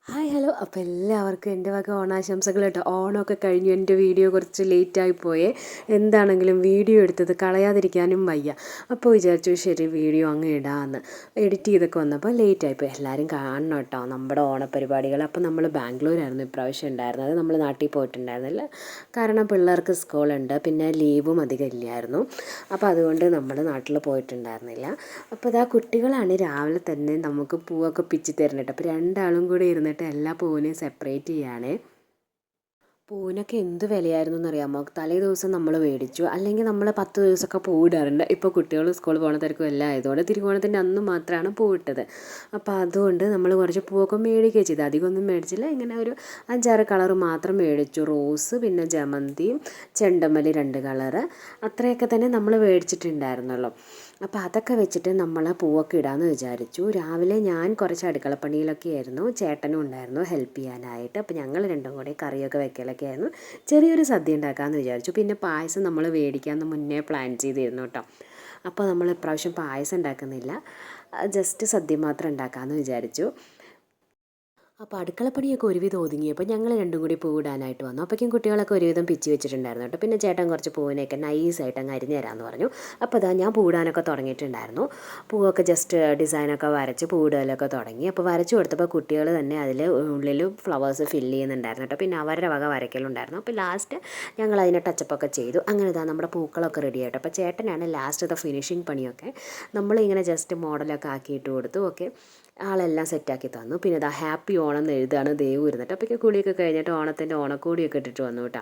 Hi hello അപ്പോൾ എല്ലാവർക്കും എൻ്റെ വക ഓണാശംസകൾ കേട്ടോ. ഓണമൊക്കെ കഴിഞ്ഞു, എൻ്റെ വീഡിയോ കുറച്ച് ലേറ്റായി പോയേ. എന്താണെങ്കിലും വീഡിയോ എടുത്തത് കളയാതിരിക്കാനും വയ്യ. അപ്പോൾ വിചാരിച്ചു ശരി വീഡിയോ അങ്ങ് ഇടാമെന്ന്. എഡിറ്റ് ചെയ്തൊക്കെ വന്നപ്പോൾ ലേറ്റായിപ്പോയി. എല്ലാവരും കാണണം കേട്ടോ നമ്മുടെ ഓണപ്പരിപാടികൾ. അപ്പോൾ നമ്മൾ ബാംഗ്ലൂരായിരുന്നു ഇപ്രാവശ്യം ഉണ്ടായിരുന്നത്. നമ്മൾ നാട്ടിൽ പോയിട്ടുണ്ടായിരുന്നില്ല, കാരണം പിള്ളേർക്ക് സ്കൂളുണ്ട്, പിന്നെ ലീവും അധികം ഇല്ലായിരുന്നു. അപ്പോൾ അതുകൊണ്ട് നമ്മൾ നാട്ടിൽ പോയിട്ടുണ്ടായിരുന്നില്ല. അപ്പോൾ ഇതാ കുട്ടികളാണ് രാവിലെ തന്നെ നമുക്ക് പൂവൊക്കെ പിച്ചി തരുന്നുണ്ട്. അപ്പോൾ രണ്ടാളും കൂടി ഇരുന്നിട്ട് എല്ലാ പൂവിനെയും സെപ്പറേറ്റ് ചെയ്യുകയാണ്. പൂവിനൊക്കെ എന്ത് വിലയായിരുന്നു എന്നറിയാമോ? തലേ ദിവസം നമ്മൾ മേടിച്ചു, അല്ലെങ്കിൽ നമ്മൾ 10 ദിവസമൊക്കെ പൂവിടാറുണ്ട്. ഇപ്പോൾ കുട്ടികൾ സ്കൂളിൽ പോകണ തിരക്കും എല്ലാം ആയതുകൊണ്ട് തിരുവോണത്തിൻ്റെ അന്ന് മാത്രമാണ് പൂവിട്ടത്. അപ്പോൾ അതുകൊണ്ട് നമ്മൾ കുറച്ച് പൂവൊക്കെ മേടിക്കുകയും ചെയ്തു. അധികമൊന്നും മേടിച്ചില്ല, ഇങ്ങനെ ഒരു 5-6 കളർ മാത്രം മേടിച്ചു. റോസ്, പിന്നെ ജമന്തിയും ചെണ്ടമല്ലി 2 കളറ്, അത്രയൊക്കെ തന്നെ നമ്മൾ മേടിച്ചിട്ടുണ്ടായിരുന്നുള്ളൂ. അപ്പോൾ അതൊക്കെ വെച്ചിട്ട് നമ്മൾ പൂവൊക്കെ ഇടാമെന്ന് വിചാരിച്ചു. രാവിലെ ഞാൻ കുറച്ച് അടുക്കളപ്പണിയിലൊക്കെ ആയിരുന്നു, ചേട്ടനും ഉണ്ടായിരുന്നു ഹെൽപ്പ് ചെയ്യാനായിട്ട്. അപ്പോൾ ഞങ്ങൾ രണ്ടും കൂടി കറിയൊക്കെ വെക്കലൊക്കെ ആയിരുന്നു. ചെറിയൊരു സദ്യ ഉണ്ടാക്കാമെന്ന് വിചാരിച്ചു. പിന്നെ പായസം നമ്മൾ മേടിക്കാമെന്ന് മുന്നേ പ്ലാൻ ചെയ്തിരുന്നു കേട്ടോ. അപ്പോൾ നമ്മൾ ഇപ്രാവശ്യം പായസം ഉണ്ടാക്കുന്നില്ല, ജസ്റ്റ് സദ്യ മാത്രം ഉണ്ടാക്കാമെന്ന് വിചാരിച്ചു. അപ്പോൾ അടുക്കളപ്പണിയൊക്കെ ഒരുവിധം ഒതുങ്ങിയപ്പോൾ ഞങ്ങൾ രണ്ടും കൂടി പൂവിടാനായിട്ട് വന്നു. അപ്പോഴേക്കും കുട്ടികളൊക്കെ ഒരുവിധം പിച്ചി വെച്ചിട്ടുണ്ടായിരുന്നു കേട്ടോ. പിന്നെ ചേട്ടൻ കുറച്ച് പൂവിനെയൊക്കെ നൈസായിട്ട് അങ്ങ് അരിഞ്ഞ് തരാമെന്ന് പറഞ്ഞു. അപ്പോൾ അതാ ഞാൻ പൂവിടാനൊക്കെ തുടങ്ങിയിട്ടുണ്ടായിരുന്നു. പൂവൊക്കെ ജസ്റ്റ് ഡിസൈനൊക്കെ വരച്ച് പൂവിടലൊക്കെ തുടങ്ങി. അപ്പോൾ വരച്ച് കൊടുത്തപ്പോൾ കുട്ടികൾ തന്നെ അതിൽ ഉള്ളിൽ ഫ്ലവേഴ്സ് ഫില്ല് ചെയ്യുന്നുണ്ടായിരുന്നു കേട്ടോ. പിന്നെ അവരുടെ വക വരയ്ക്കലുണ്ടായിരുന്നു. അപ്പോൾ ലാസ്റ്റ് ഞങ്ങൾ അതിനെ ടച്ചപ്പൊക്കെ ചെയ്തു. അങ്ങനെ ഇതാ നമ്മുടെ പൂക്കളൊക്കെ റെഡി ആയിട്ടോ. അപ്പോൾ ചേട്ടനാണ് ലാസ്റ്റത്തെ ഫിനിഷിങ് പണിയൊക്കെ. നമ്മളിങ്ങനെ ജസ്റ്റ് മോഡലൊക്കെ ആക്കിയിട്ട് കൊടുത്തു. ഓക്കെ, ആളെല്ലാം സെറ്റാക്കി തന്നു. പിന്നെ ഇതാ ഹാപ്പി ഓണം എന്ന് എഴുതാണ് ദേവ് ഇരുന്നിട്ട്. അപ്പോഴേക്കും കുളിയൊക്കെ കഴിഞ്ഞിട്ട് ഓണത്തിൻ്റെ ഓണക്കോടിയൊക്കെ ഇട്ടിട്ട് വന്നു കേട്ടോ.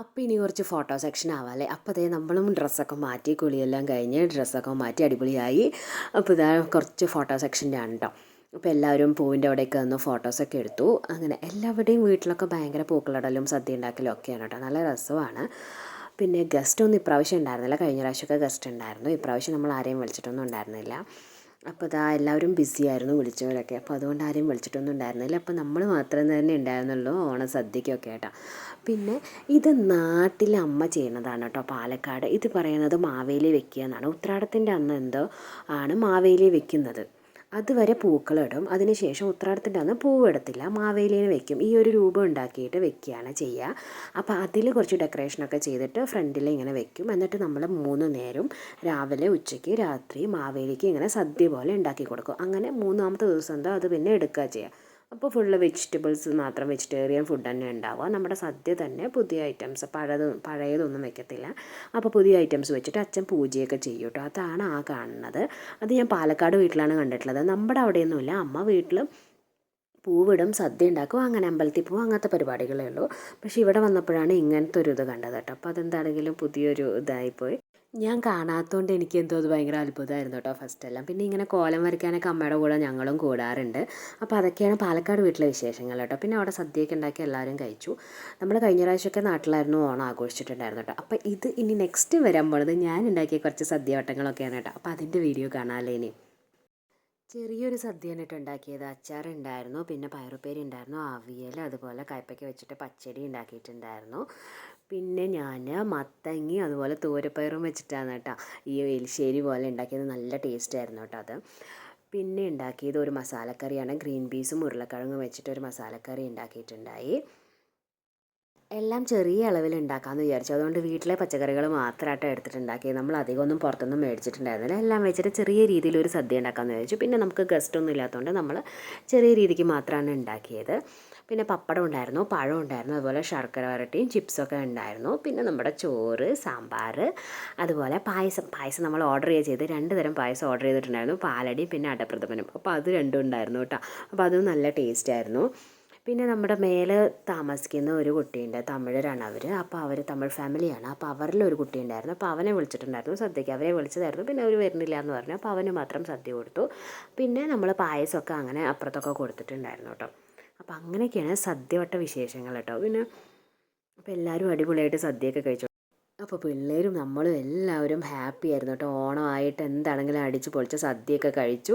അപ്പോൾ ഇനി കുറച്ച് ഫോട്ടോ സെക്ഷൻ ആവാമല്ലേ. അപ്പോൾ അതേ നമ്മളും ഡ്രസ്സൊക്കെ മാറ്റി, കുളിയെല്ലാം കഴിഞ്ഞ് ഡ്രസ്സൊക്കെ മാറ്റി അടിപൊളിയായി. അപ്പോൾ ഇതാ കുറച്ച് ഫോട്ടോ സെക്ഷൻ്റെ ആണ് കേട്ടോ. അപ്പോൾ എല്ലാവരും പൂവിൻ്റെ അവിടെയൊക്കെ വന്ന് ഫോട്ടോസൊക്കെ എടുത്തു. അങ്ങനെ എല്ലാവരുടെയും വീട്ടിലൊക്കെ ഭയങ്കര പൂക്കളിടലും സദ്യ ഉണ്ടാക്കലും ഒക്കെയാണ് കേട്ടോ. നല്ല രസമാണ്. പിന്നെ ഗസ്റ്റൊന്നും ഇപ്രാവശ്യം ഉണ്ടായിരുന്നില്ല. കഴിഞ്ഞ പ്രാവശ്യമൊക്കെ ഗസ്റ്റ് ഉണ്ടായിരുന്നു. ഇപ്രാവശ്യം നമ്മൾ ആരെയും വിളിച്ചിട്ടൊന്നും ഉണ്ടായിരുന്നില്ല. അപ്പോൾ ഇതാ എല്ലാവരും ബിസി ആയിരുന്നു വിളിച്ചവരൊക്കെ. അപ്പോൾ അതുകൊണ്ട് ആരെയും വിളിച്ചിട്ടൊന്നും ഉണ്ടായിരുന്നില്ല. അപ്പോൾ നമ്മൾ മാത്രം തന്നെ ഉണ്ടായിരുന്നുള്ളൂ ഓണസദ്യക്കൊക്കെ കേട്ടോ. പിന്നെ ഇത് നാട്ടിലെ അമ്മ ചെയ്യുന്നതാണ് കേട്ടോ, പാലക്കാട്. ഇത് പറയുന്നത് മാവേലി വെക്കുക എന്നാണ്. ഉത്രാടത്തിൻ്റെ അന്ന് എന്തോ ആണ് മാവേലി വെക്കുന്നത്. അതുവരെ പൂക്കളിടും, അതിനുശേഷം ഉത്രാടത്തിൻ്റെ അന്ന് പൂവിടത്തില്ല, മാവേലിനെ വെക്കും. ഈ ഒരു രൂപം ഉണ്ടാക്കിയിട്ട് വെക്കുകയാണ് ചെയ്യുക. അപ്പോൾ അതിൽ കുറച്ച് ഡെക്കറേഷനൊക്കെ ചെയ്തിട്ട് ഫ്രണ്ടിൽ ഇങ്ങനെ വെക്കും. എന്നിട്ട് നമ്മൾ 3 നേരം രാവിലെ ഉച്ചയ്ക്ക് രാത്രി മാവേലിക്ക് ഇങ്ങനെ സദ്യ പോലെ ഉണ്ടാക്കി കൊടുക്കും. അങ്ങനെ 3-ാമത്തെ ദിവസം എന്തോ അത് പിന്നെ എടുക്കുക ചെയ്യുക. അപ്പോൾ ഫുള്ള് വെജിറ്റബിൾസ് മാത്രം, വെജിറ്റേറിയൻ ഫുഡ് തന്നെ ഉണ്ടാവുക. നമ്മുടെ സദ്യ തന്നെ പുതിയ ഐറ്റംസ്, പഴയതൊന്നും വെക്കത്തില്ല. അപ്പോൾ പുതിയ ഐറ്റംസ് വെച്ചിട്ട് അച്ഛൻ പൂജയൊക്കെ ചെയ്യും കേട്ടോ. അതാണ് ആ കാണുന്നത്. അത് ഞാൻ പാലക്കാട് വീട്ടിലാണ് കണ്ടിട്ടുള്ളത്. നമ്മുടെ അവിടെയൊന്നുമില്ല. അമ്മ വീട്ടിൽ പൂവിടും, സദ്യ ഉണ്ടാക്കും, അങ്ങനെ അമ്പലത്തിൽ പോകും, അങ്ങനത്തെ പരിപാടികളേ ഉള്ളൂ. പക്ഷേ ഇവിടെ വന്നപ്പോഴാണ് ഇങ്ങനത്തെ ഒരു ഇത് കണ്ടത് കേട്ടോ. അപ്പോൾ അതെന്താണെങ്കിലും പുതിയൊരു ഇതായിപ്പോയി. ഞാൻ കാണാത്തതുകൊണ്ട് എനിക്ക് എന്തോ അത് ഭയങ്കര അത്ഭുതമായിരുന്നു കേട്ടോ ഫസ്റ്റെല്ലാം. പിന്നെ ഇങ്ങനെ കോലം വരയ്ക്കാനൊക്കെ അമ്മയുടെ കൂടെ ഞങ്ങളും കൂടാറുണ്ട്. അപ്പോൾ അതൊക്കെയാണ് പാലക്കാട് വീട്ടിലെ വിശേഷങ്ങൾ കേട്ടോ. പിന്നെ അവിടെ സദ്യയൊക്കെ ഉണ്ടാക്കി എല്ലാവരും കഴിച്ചു. നമ്മൾ കഴിഞ്ഞ പ്രാവശ്യമൊക്കെ നാട്ടിലായിരുന്നു ഓണം ആഘോഷിച്ചിട്ടുണ്ടായിരുന്നു കേട്ടോ. അപ്പോൾ ഇത് ഇനി നെക്സ്റ്റ് വരാൻ പോണത് ഞാൻ ഉണ്ടാക്കിയ കുറച്ച് സദ്യവട്ടങ്ങളൊക്കെയാണ് കേട്ടോ. അപ്പോൾ അതിൻ്റെ വീഡിയോ കാണാമല്ലോ ഇനി. ചെറിയൊരു സദ്യയാണ് കേട്ടോ ഉണ്ടാക്കിയത്. അച്ചാറുണ്ടായിരുന്നു, പിന്നെ പയറുപ്പേരി ഉണ്ടായിരുന്നു, അവിയൽ, അതുപോലെ കയ്പ്പയ്ക്ക വെച്ചിട്ട് പച്ചടി ഉണ്ടാക്കിയിട്ടുണ്ടായിരുന്നു. പിന്നെ ഞാൻ മത്തങ്ങയും അതുപോലെ തൂരപ്പയറും വെച്ചിട്ടാണ് കേട്ടോ ഈ എലിശ്ശേരി പോലെ ഉണ്ടാക്കിയത്. നല്ല ടേസ്റ്റ് ആയിരുന്നു കേട്ടോ അത്. പിന്നെ ഉണ്ടാക്കിയത് ഒരു മസാലക്കറിയാണ്. ഗ്രീൻ പീസും ഉരുളക്കിഴങ്ങും വെച്ചിട്ട് ഒരു മസാലക്കറി ഉണ്ടാക്കിയിട്ടുണ്ടായി. എല്ലാം ചെറിയ അളവിൽ ഉണ്ടാക്കാമെന്ന് വിചാരിച്ചു. അതുകൊണ്ട് വീട്ടിലെ പച്ചക്കറികൾ മാത്രമായിട്ട് എടുത്തിട്ടുണ്ടാക്കിയത്. നമ്മൾ അധികമൊന്നും പുറത്തൊന്നും മേടിച്ചിട്ടുണ്ടായിരുന്നില്ല. എല്ലാം വെച്ചിട്ട് ചെറിയ രീതിയിൽ ഒരു സദ്യ ഉണ്ടാക്കാമെന്ന് വിചാരിച്ചു. പിന്നെ നമുക്ക് ഗസ്റ്റൊന്നും ഇല്ലാത്തതുകൊണ്ട് നമ്മൾ ചെറിയ രീതിക്ക് മാത്രമാണ് ഉണ്ടാക്കിയത്. പിന്നെ പപ്പടം ഉണ്ടായിരുന്നു, പഴം ഉണ്ടായിരുന്നു, അതുപോലെ ശർക്കര വരട്ടിയും ചിപ്സൊക്കെ ഉണ്ടായിരുന്നു. പിന്നെ നമ്മുടെ ചോറ്, സാമ്പാർ, അതുപോലെ പായസം നമ്മൾ ഓർഡർ ചെയ്ത് 2 തരം പായസം ഓർഡർ ചെയ്തിട്ടുണ്ടായിരുന്നു. പാലടി പിന്നെ അടപ്രഥമനും. അപ്പോൾ അത് രണ്ടും ഉണ്ടായിരുന്നു കേട്ടോ. അപ്പോൾ അതും നല്ല ടേസ്റ്റായിരുന്നു. പിന്നെ നമ്മുടെ മേലെ താമസിക്കുന്ന ഒരു കുട്ടിയുണ്ട്, തമിഴരാണ് അവർ. അപ്പോൾ അവർ തമിഴ് ഫാമിലിയാണ്. അപ്പോൾ അവരിലൊരു കുട്ടി ഉണ്ടായിരുന്നു. അപ്പോൾ അവനെ വിളിച്ചിട്ടുണ്ടായിരുന്നു സദ്യയ്ക്ക്. അവരെ വിളിച്ചതായിരുന്നു. പിന്നെ അവർ വരുന്നില്ല എന്ന് പറഞ്ഞു. അപ്പോൾ അവന് മാത്രം സദ്യ കൊടുത്തു. പിന്നെ നമ്മൾ പായസമൊക്കെ അങ്ങനെ അപ്പുറത്തൊക്കെ കൊടുത്തിട്ടുണ്ടായിരുന്നു കേട്ടോ. അപ്പോൾ അങ്ങനെയൊക്കെയാണ് സദ്യവട്ട വിശേഷങ്ങൾ കേട്ടോ. പിന്നെ അപ്പോൾ എല്ലാവരും അടിപൊളിയായിട്ട് സദ്യയൊക്കെ കഴിച്ചു. അപ്പോൾ പിള്ളേരും നമ്മളും എല്ലാവരും ഹാപ്പി ആയിരുന്നു കേട്ടോ. ഓണമായിട്ട് എന്താണെങ്കിലും അടിച്ച് പൊളിച്ച് സദ്യയൊക്കെ കഴിച്ചു.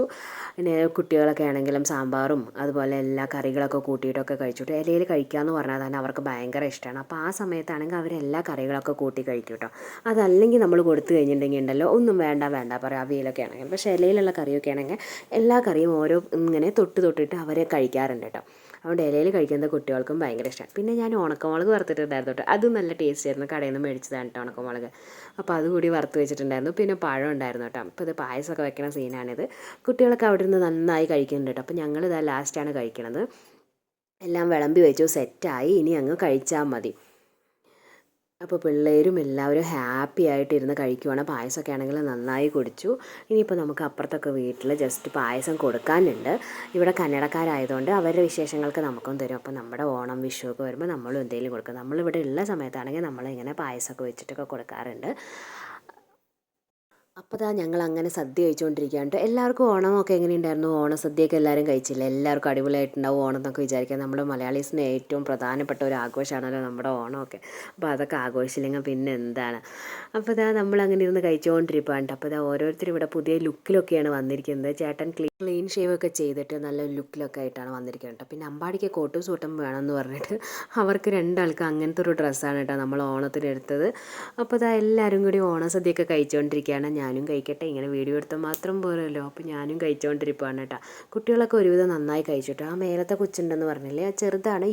പിന്നെ കുട്ടികളൊക്കെ ആണെങ്കിലും സാമ്പാറും അതുപോലെ എല്ലാ കറികളൊക്കെ കൂട്ടിയിട്ടൊക്കെ കഴിച്ചു കേട്ടോ. ഇലയിൽ കഴിക്കാമെന്ന് പറഞ്ഞാൽ തന്നെ അവർക്ക് ഭയങ്കര ഇഷ്ടമാണ്. അപ്പോൾ ആ സമയത്താണെങ്കിൽ അവരെല്ലാ കറികളൊക്കെ കൂട്ടി കഴിക്കും കേട്ടോ. അതല്ലെങ്കിൽ നമ്മൾ കൊടുത്തു കഴിഞ്ഞിട്ടുണ്ടെങ്കിൽ ഉണ്ടല്ലോ ഒന്നും വേണ്ട വേണ്ട പറയാം, അവിയലൊക്കെ ആണെങ്കിൽ. പക്ഷേ ഇലയിലുള്ള കറിയൊക്കെ ആണെങ്കിൽ എല്ലാ കറിയും ഓരോ ഇങ്ങനെ തൊട്ടിട്ട് അവരെ കഴിക്കാറുണ്ട് കേട്ടോ. അതുകൊണ്ട് ഇലയിൽ കഴിക്കുന്നത് കുട്ടികൾക്കും ഭയങ്കര ഇഷ്ടമാണ്. പിന്നെ ഞാൻ ഉണക്കമുളക് വറുത്തിട്ടുണ്ടായിരുന്നു കേട്ടോ. അതും നല്ല ടേസ്റ്റ് ആയിരുന്നു. കടയിൽ നിന്ന് മേടിച്ചതാണ് കേട്ടോ ഉണക്കമുളക്. അപ്പോൾ അതുകൂടി വറുത്ത് വെച്ചിട്ടുണ്ടായിരുന്നു. പിന്നെ പഴം ഉണ്ടായിരുന്നു കേട്ടോ. അപ്പോൾ ഇത് പായസമൊക്കെ വെക്കണ സീനാണിത്. കുട്ടികളൊക്കെ അവിടെ നിന്ന് നന്നായി കഴിക്കുന്നുണ്ട് കേട്ടോ. അപ്പോൾ ഞങ്ങളിതാ ലാസ്റ്റാണ് കഴിക്കണത്. എല്ലാം വിളമ്പി വെച്ചു, സെറ്റായി. ഇനി അങ്ങ് കഴിച്ചാൽ മതി. അപ്പോൾ പിള്ളേരും എല്ലാവരും ഹാപ്പി ആയിട്ടിരുന്ന് കഴിക്കുവാണ്. പായസമൊക്കെ ആണെങ്കിൽ നന്നായി കുടിച്ചു. ഇനിയിപ്പോൾ നമുക്ക് അപ്പുറത്തൊക്കെ വീട്ടിൽ ജസ്റ്റ് പായസം കൊടുക്കാനുണ്ട്. ഇവിടെ കന്നഡക്കാരായതുകൊണ്ട് അവരുടെ വിശേഷങ്ങൾക്ക് നമുക്കും തരും. അപ്പോൾ നമ്മുടെ ഓണം വിഷുവൊക്കെ വരുമ്പോൾ നമ്മളും എന്തെങ്കിലും കൊടുക്കും. നമ്മളിവിടെ ഉള്ള സമയത്താണെങ്കിൽ നമ്മളിങ്ങനെ പായസമൊക്കെ വെച്ചിട്ടൊക്കെ കൊടുക്കാറുണ്ട്. അപ്പോൾ ദാ ഞങ്ങൾ അങ്ങനെ സദ്യ കഴിച്ചുകൊണ്ടിരിക്കുകയാണ്. എല്ലാവർക്കും ഓണമൊക്കെ എങ്ങനെയുണ്ടായിരുന്നു? ഓണസദ്യയൊക്കെ എല്ലാവരും കഴിച്ചില്ലേ? എല്ലാവർക്കും അടിപൊളിയായിട്ടുണ്ടാവും ഓണം എന്നൊക്കെ വിചാരിക്കുക. നമ്മുടെ മലയാളീസിന് ഏറ്റവും പ്രധാനപ്പെട്ട ഒരു ആഘോഷമാണല്ലോ നമ്മുടെ ഓണമൊക്കെ. അപ്പോൾ അതൊക്കെ ആഘോഷിച്ചില്ലെങ്കിൽ പിന്നെ എന്താണ്? അപ്പോൾ ഇതാ നമ്മളങ്ങനെ ഇരുന്ന് കഴിച്ചുകൊണ്ടിരിക്കുകയാണ്. അപ്പോൾ ഇതാ ഓരോരുത്തരും ഇവിടെ പുതിയ ലുക്കിലൊക്കെയാണ് വന്നിരിക്കുന്നത്. ചേട്ടൻ ക്ലീൻ ഷേവ് ഒക്കെ ചെയ്തിട്ട് നല്ല ലുക്കിലൊക്കെ ആയിട്ടാണ് വന്നിരിക്കുന്നത്. പിന്നെ അമ്പാടിക്ക് കോട്ടും സൂട്ടും വേണമെന്ന് പറഞ്ഞിട്ട് അവർക്ക് രണ്ടാൾക്കും അങ്ങനത്തെ ഒരു ഡ്രസ്സാണ് കേട്ടോ നമ്മൾ ഓണത്തിന് എടുത്തത്. അപ്പോൾ ഇതാ എല്ലാവരും കൂടി ഓണസദ്യയൊക്കെ കഴിച്ചുകൊണ്ടിരിക്കുകയാണ്. ഞാനും കഴിക്കട്ടെ, ഇങ്ങനെ വീഡിയോ എടുത്താൽ മാത്രം പോരല്ലോ. അപ്പോൾ ഞാനും കഴിച്ചുകൊണ്ടിരിക്കുകയാണ് കേട്ടോ. കുട്ടികളൊക്കെ ഒരുവിധം നന്നായി കഴിച്ചിട്ട്. ആ മേലത്തെ കൊച്ചുണ്ടെന്ന് പറഞ്ഞില്ലേ, ആ ചെറുതാണ്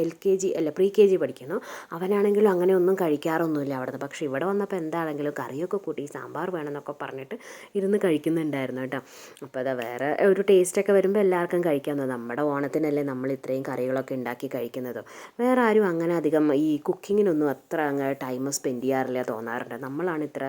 LKG അല്ല pre-KG പഠിക്കുന്നു. അവനാണെങ്കിലും അങ്ങനെ ഒന്നും കഴിക്കാറൊന്നുമില്ല അവിടെ നിന്ന്. പക്ഷേ ഇവിടെ വന്നപ്പോൾ എന്താണെങ്കിലും കറിയൊക്കെ കൂട്ടി സാമ്പാർ വേണമെന്നൊക്കെ പറഞ്ഞിട്ട് ഇരുന്ന് കഴിക്കുന്നുണ്ടായിരുന്നു കേട്ടോ. അപ്പോൾ അതാ വേറെ ഒരു ടേസ്റ്റൊക്കെ വരുമ്പോൾ എല്ലാവർക്കും കഴിക്കാൻ തോന്നും. നമ്മുടെ ഓണത്തിനല്ലേ നമ്മൾ ഇത്രയും കറികളൊക്കെ ഉണ്ടാക്കി കഴിക്കുന്നത്. വേറെ ആരും അങ്ങനെ അധികം ഈ കുക്കിങ്ങിനൊന്നും അത്ര അങ്ങ് ടൈം സ്പെൻഡ് ചെയ്യാറില്ല തോന്നാറുണ്ട്. നമ്മളാണ് ഇത്ര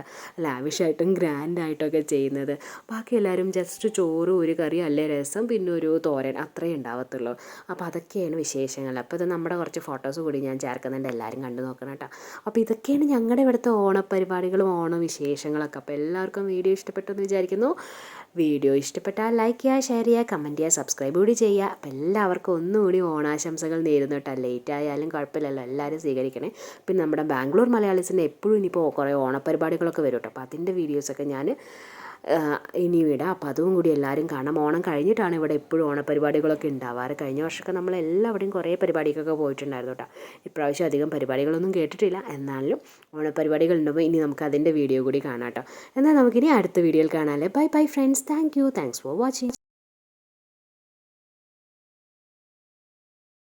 ലാവിഷായിട്ടും ഗ്രാൻഡായിട്ടൊക്കെ ചെയ്യുന്നത്. ബാക്കി എല്ലാവരും ജസ്റ്റ് ചോറ്, ഒരു കറി, അല്ലേ രസം, പിന്നെ ഒരു തോരൻ, അത്രയേ ഉണ്ടാവത്തുള്ളൂ. അപ്പോൾ അതൊക്കെയാണ് വിശേഷങ്ങൾ. അപ്പോൾ ഇത് നമ്മുടെ കുറച്ച് ഫോട്ടോസ് കൂടി ഞാൻ ചേർക്കുന്നുണ്ട്, എല്ലാവരും കണ്ടു നോക്കണം കേട്ടോ. അപ്പോൾ ഇതൊക്കെയാണ് ഞങ്ങളുടെ ഇവിടുത്തെ ഓണപ്പരിപാടികളും ഓണവിശേഷങ്ങളൊക്കെ. അപ്പോൾ എല്ലാവർക്കും വീഡിയോ ഇഷ്ടപ്പെട്ടെന്ന് വിചാരിക്കുന്നു. വീഡിയോ ഇഷ്ടപ്പെട്ടാൽ ലൈക്ക് ചെയ്യുക, ഷെയർ ചെയ്യുക, കമൻറ്റ് ചെയ്യുക, സബ്സ്ക്രൈബ് കൂടി ചെയ്യുക. അപ്പോൾ എല്ലാവർക്കും ഒന്നുകൂടി ഓണാശംസകൾ നേരുന്നു കേട്ടോ. ലേറ്റ് ആയാലും കുഴപ്പമില്ലല്ലോ, എല്ലാവരും സ്വീകരിക്കണേ. പിന്നെ നമ്മുടെ ബാംഗ്ലൂർ മലയാളീസിന് എപ്പോഴും ഇനിയിപ്പോൾ കുറേ ഓണപ്പരിപാടികളൊക്കെ വരും കേട്ടോ. അപ്പോൾ അതിൻ്റെ വീഡിയോസൊക്കെ ഞാൻ ഇനി വിടാം. അപ്പോൾ അതും കൂടി എല്ലാവരും കാണാം. ഓണം കഴിഞ്ഞിട്ടാണ് ഇവിടെ എപ്പോഴും ഓണപ്പരിപാടികളൊക്കെ ഉണ്ടാവാറ്. കഴിഞ്ഞ വർഷമൊക്കെ നമ്മളെല്ലാവരുടെയും കുറേ പരിപാടിക്കൊക്കെ പോയിട്ടുണ്ടായിരുന്നു കേട്ടോ. ഇപ്രാവശ്യം അധികം പരിപാടികളൊന്നും കേട്ടിട്ടില്ല. എന്നാലും ഓണപ്പരിപാടികൾ ഉണ്ടാകുമ്പോൾ ഇനി നമുക്ക് അതിൻ്റെ വീഡിയോ കൂടി കാണാം കേട്ടോ. എന്നാൽ നമുക്കിനി അടുത്ത വീഡിയോയിൽ കാണാമല്ലേ. Bye bye friends. Thanks for watching.